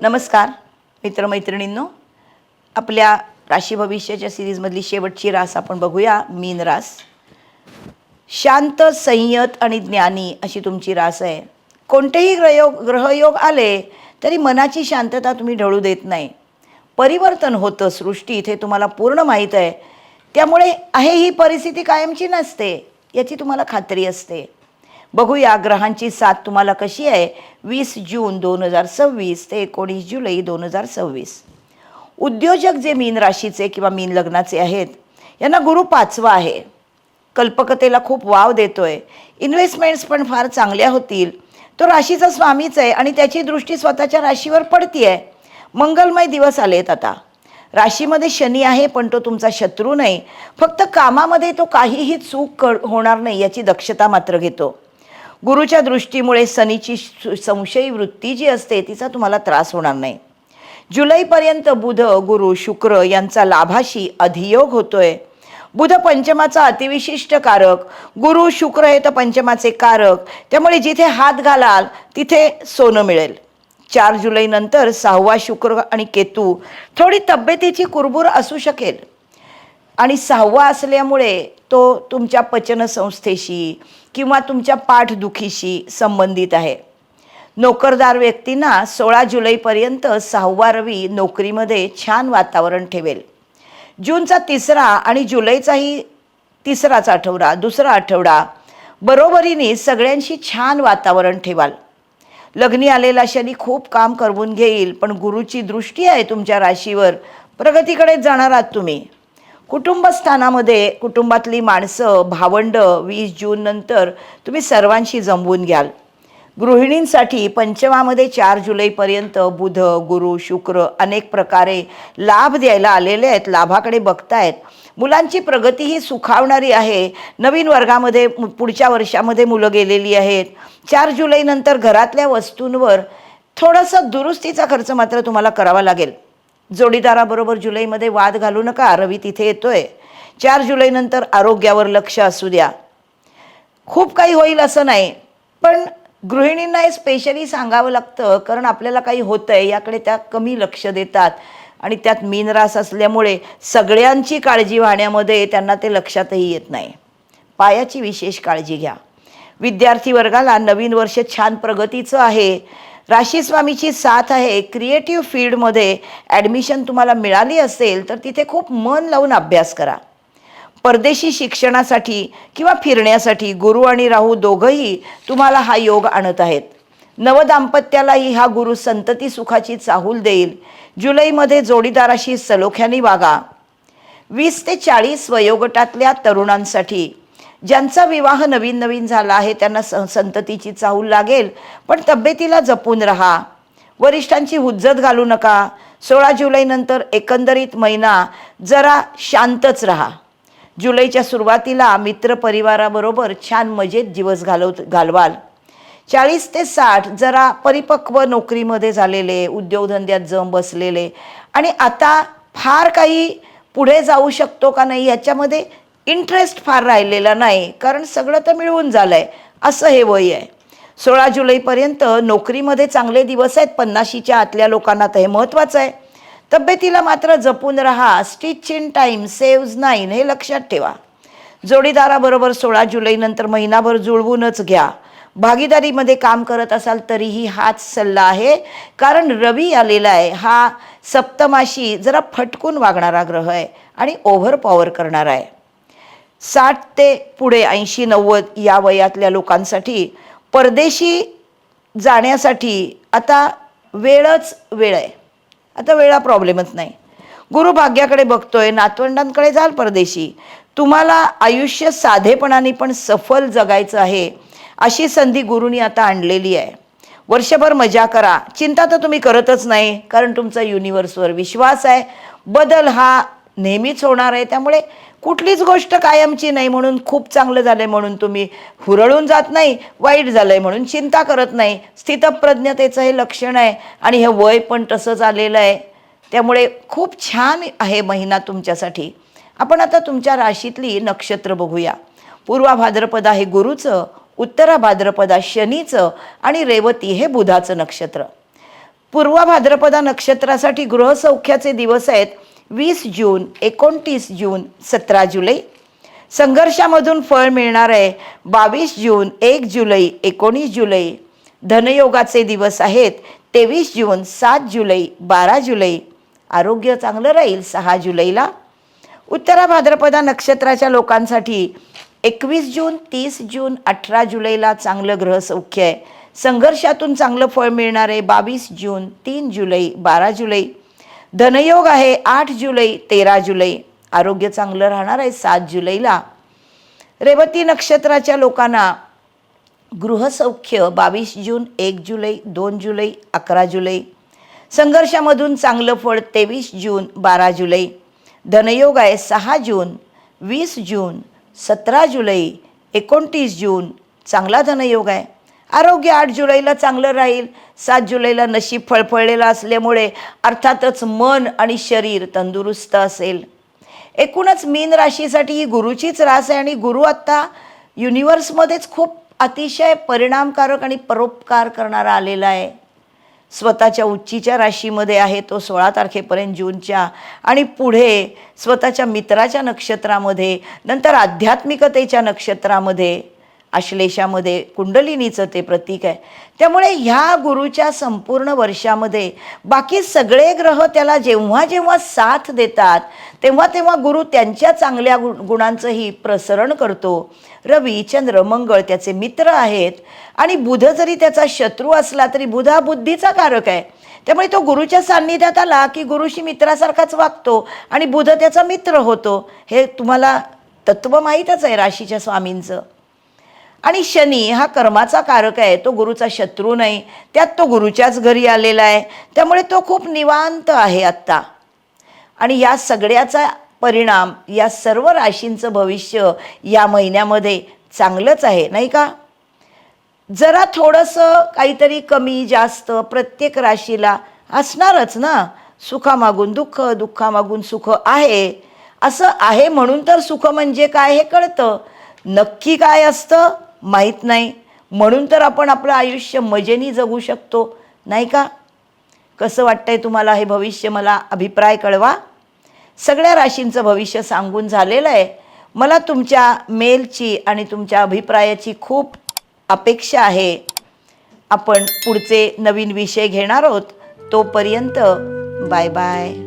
नमस्कार मित्रमैत्रिणींनो, आपल्या राशी भविष्याच्या सिरीजमधली शेवटची रास आपण बघूया, मीन रास. शांत, संयत आणि ज्ञानी अशी तुमची रास आहे. कोणतेही ग्रहयोग आले तरी मनाची शांतता तुम्ही ढळू देत नाही. परिवर्तन होतं सृष्टीत हे तुम्हाला पूर्ण माहीत आहे. त्यामुळे ही परिस्थिती कायमची नसते याची तुम्हाला खात्री असते. बघूया ग्रहांची साथ तुम्हाला कशी आहे. 20 जून 2026 ते 19 जुलै 2026. उद्योजक जे मीन राशीचे किंवा मीन लग्नाचे आहेत यांना गुरु 5वा आहे. कल्पकतेला खूप वाव देतोय. इन्व्हेस्टमेंट्स पण फार चांगल्या होतील. तो राशीचा स्वामीच आहे आणि त्याची दृष्टी स्वतःच्या राशीवर पडतीये. मंगलमय दिवस आलेत आता. राशीमध्ये शनी आहे पण तो तुमचा शत्रू नाही. फक्त कामामध्ये तो काहीही चूक होणार नाही याची दक्षता मात्र घेतो. गुरुच्या दृष्टीमुळे शनीची संशयी वृत्ती जी असते तिचा तुम्हाला त्रास होणार नाही. जुलैपर्यंत बुध, गुरु, शुक्र यांचा लाभाशी अधियोग होतोय. बुध पंचमाचा अतिविशिष्ट कारक, गुरु शुक्र हे तर पंचमाचे कारक. त्यामुळे जिथे हात घालाल तिथे सोनं मिळेल. 4 जुलैनंतर 6वा शुक्र आणि केतू थोडी तब्येतीची कुरबुर असू शकेल आणि 6वा असल्यामुळे तो तुमच्या पचनसंस्थेशी किंवा तुमच्या पाठदुखीशी संबंधित आहे. नोकरदार व्यक्तींना 16 जुलैपर्यंत 6वा रवी नोकरीमध्ये छान वातावरण ठेवेल. जूनचा 3रा आणि जुलैचाही 3राच आठवडा, 2रा आठवडा बरोबरीने सगळ्यांशी छान वातावरण ठेवाल. लग्नी आलेला शनी खूप काम करवून घेईल पण गुरुची दृष्टी आहे तुमच्या राशीवर. प्रगतीकडेच जाणार आहात तुम्ही. कुटुंबस्थानामध्ये कुटुंबातली माणसं, भावंड 20 जून नंतर तुम्ही सर्वांशी जमवून घ्याल. गृहिणींसाठी पंचमामध्ये 4 जुलैपर्यंत बुध, गुरु, शुक्र अनेक प्रकारे लाभ द्यायला आलेले आहेत. लाभाकडे बघतायत. मुलांची प्रगती ही सुखावणारी आहे. नवीन वर्गामध्ये पुढच्या वर्षामध्ये मुलं गेलेली आहेत. 4 जुलैनंतर घरातल्या वस्तूंवर थोडंसं दुरुस्तीचा खर्च मात्र तुम्हाला करावा लागेल. जोडीदाराबरोबर जुलैमध्ये वाद घालू नका. रवी तिथे येतोय. 4 जुलैनंतर आरोग्यावर लक्ष असू द्या. खूप काही होईल असं नाही पण गृहिणींना हे स्पेशली सांगावं लागतं कारण आपल्याला काही होतं आहे याकडे त्या कमी लक्ष देतात आणि त्यात मीन रास असल्यामुळे सगळ्यांची काळजी वाहण्यामध्ये त्यांना ते लक्षातही येत नाही. पायाची विशेष काळजी घ्या. विद्यार्थी वर्गाला नवीन वर्ष छान प्रगतीचं आहे. राशीस्वामीची साथ आहे. क्रिएटिव्ह फील्डमध्ये ॲडमिशन तुम्हाला मिळाली असेल तर तिथे खूप मन लावून अभ्यास करा. परदेशी शिक्षणासाठी किंवा फिरण्यासाठी गुरु आणि राहू दोघंही तुम्हाला हा योग आणत आहेत. नवदाम्पत्यालाही हा गुरु संतती सुखाची चाहूल देईल. जुलैमध्ये जोडीदाराशी सलोख्याने वागा. 20 ते 40 वयोगटातल्या तरुणांसाठी ज्यांचा विवाह नवीन झाला आहे त्यांना संततीची चाहूल लागेल पण तब्येतीला जपून राहा. वरिष्ठांची हुज्जत घालू नका. 16 जुलैनंतर एकंदरीत महिना जरा शांतच राहा. जुलैच्या सुरुवातीला मित्रपरिवाराबरोबर छान मजेत दिवस घालवाल. 40 ते 60 जरा परिपक्व नोकरीमध्ये झालेले, उद्योगधंद्यात जम बसलेले आणि आता फार काही पुढे जाऊ शकतो का नाही याच्यामध्ये इंटरेस्ट फार राहिलेला नाही कारण सगळं तर मिळवून झालं आहे असं हे वय आहे. 16 जुलैपर्यंत नोकरीमध्ये चांगले दिवस आहेत. 50च्या आतल्या लोकांना तर हे महत्त्वाचं आहे. तब्येतीला मात्र जपून राहा. स्टिच इन टाईम सेव्ज 9 हे लक्षात ठेवा. जोडीदाराबरोबर 16 जुलैनंतर महिनाभर जुळवूनच घ्या. भागीदारीमध्ये काम करत असाल तरीही हाच सल्ला आहे कारण रवी आलेला आहे. हा सप्तमाशी जरा फटकून वागणारा ग्रह आहे आणि ओव्हर पॉवर करणारा आहे. 60 ते पुढे 80-90 या वयातल्या लोकांसाठी परदेशी जाण्यासाठी आता वेळच वेळ आहे. आता वेळा प्रॉब्लेमच नाही. गुरु भाग्याकडे बघतोय. नातवंडांकडे जाल परदेशी. तुम्हाला आयुष्य साधेपणाने पण सफल जगायचं आहे अशी संधी गुरुनी आता आणलेली आहे. वर्षभर मजा करा. चिंता तर तुम्ही करतच नाही कारण तुमचा युनिवर्सवर विश्वास आहे. बदल हा नेहमीच होणार आहे. त्यामुळे कुठलीच गोष्ट कायमची नाही म्हणून खूप चांगलं झालंय म्हणून तुम्ही हुरळून जात नाही. वाईट झालंय म्हणून चिंता करत नाही. स्थितप्रज्ञतेचं हे लक्षण आहे आणि हे वय पण तसंच आलेलं आहे. त्यामुळे खूप छान आहे महिना तुमच्यासाठी. आपण आता तुमच्या राशीतली नक्षत्र बघूया. पूर्वा भाद्रपदा हे गुरुचं, उत्तरा भाद्रपदा शनीचं आणि रेवती हे बुधाचं नक्षत्र. पूर्व भाद्रपदा नक्षत्रासाठी गृहसौख्याचे दिवस आहेत 20 जून, 29 जून, 17 जुलै. संघर्षामधून फळ मिळणार आहे 22 जून, 1 जुलै, 19 जुलै. धनयोगाचे दिवस आहेत 23 जून, 7 जुलै, 12 जुलै. आरोग्य चांगलं राहील 6 जुलैला. उत्तरा भाद्रपदा नक्षत्राच्या लोकांसाठी 21 जून, 30 जून, 18 जुलैला चांगलं ग्रहसौख्य आहे. संघर्षातून चांगलं फळ मिळणार आहे 22 जून, 3 जुलै, 12 जुलै. धनयोग आहे 8 जुलै, 13 जुलै. आरोग्य चांगलं राहणार आहे 7 जुलैला. रेवती नक्षत्राच्या लोकांना गृहसौख्य 22 जून, 1 जुलै, 2 जुलै, 11 जुलै. संघर्षामधून चांगलं फळ 23 जून, 12 जुलै. धनयोग आहे 6 जून, 20 जून, 17 जुलै, 29 जून. चांगला धनयोग आहे. आरोग्य 8 जुलैला चांगलं राहील. 7 जुलैला नशीब फळफळलेलं असल्यामुळे अर्थातच मन आणि शरीर तंदुरुस्त असेल. एकूणच मीन राशीसाठी ही गुरुचीच रास आहे आणि गुरु आत्ता युनिवर्समध्येच खूप अतिशय परिणामकारक आणि परोपकार करणारा आलेला आहे. स्वतःच्या उच्चीच्या राशीमध्ये आहे तो 16 तारखेपर्यंत जूनच्या, आणि पुढे स्वतःच्या मित्राच्या नक्षत्रामध्ये, नंतर आध्यात्मिकतेच्या नक्षत्रामध्ये, आश्लेषामध्ये कुंडलिनीचं ते प्रतीक आहे. त्यामुळे ह्या गुरुच्या संपूर्ण वर्षामध्ये बाकी सगळे ग्रह त्याला जेव्हा जेव्हा साथ देतात तेव्हा तेव्हा गुरु त्यांच्या चांगल्या गुणांचंही प्रसरण करतो. रवी, चंद्र, मंगळ त्याचे मित्र आहेत आणि बुध जरी त्याचा शत्रू असला तरी बुध हा बुद्धीचा कारक आहे. त्यामुळे तो गुरुच्या सान्निध्यात आला की गुरुशी मित्रासारखाच वागतो आणि बुध त्याचा मित्र होतो. हे तुम्हाला तत्त्व माहीतच आहे राशीच्या स्वामींचं. आणि शनी हा कर्माचा कारक आहे, तो गुरुचा शत्रू नाही, त्यात तो गुरुच्याच घरी आलेला आहे. त्यामुळे तो खूप निवांत आहे आत्ता. आणि या सगळ्याचा परिणाम या सर्व राशींचं भविष्य या महिन्यामध्ये चांगलंच आहे, नाही का? जरा थोडंसं काहीतरी कमी जास्त प्रत्येक राशीला असणारच ना. सुखामागून दुःख, दुःखामागून सुख आहे. असं आहे म्हणून तर सुख म्हणजे काय हे कळतं. नक्की काय असतं माहीत नाही, म्हणून तर आपण आपलं आयुष्य मजेने जगू शकतो, नाही का? कसं वाटतंय तुम्हाला हे भविष्य? मला अभिप्राय कळवा. सगळ्या राशींचं भविष्य सांगून झालेलं आहे. मला तुमच्या मेलची आणि तुमच्या अभिप्रायाची खूप अपेक्षा आहे. आपण पुढचे नवीन विषय घेणार आहोत. तोपर्यंत बाय बाय.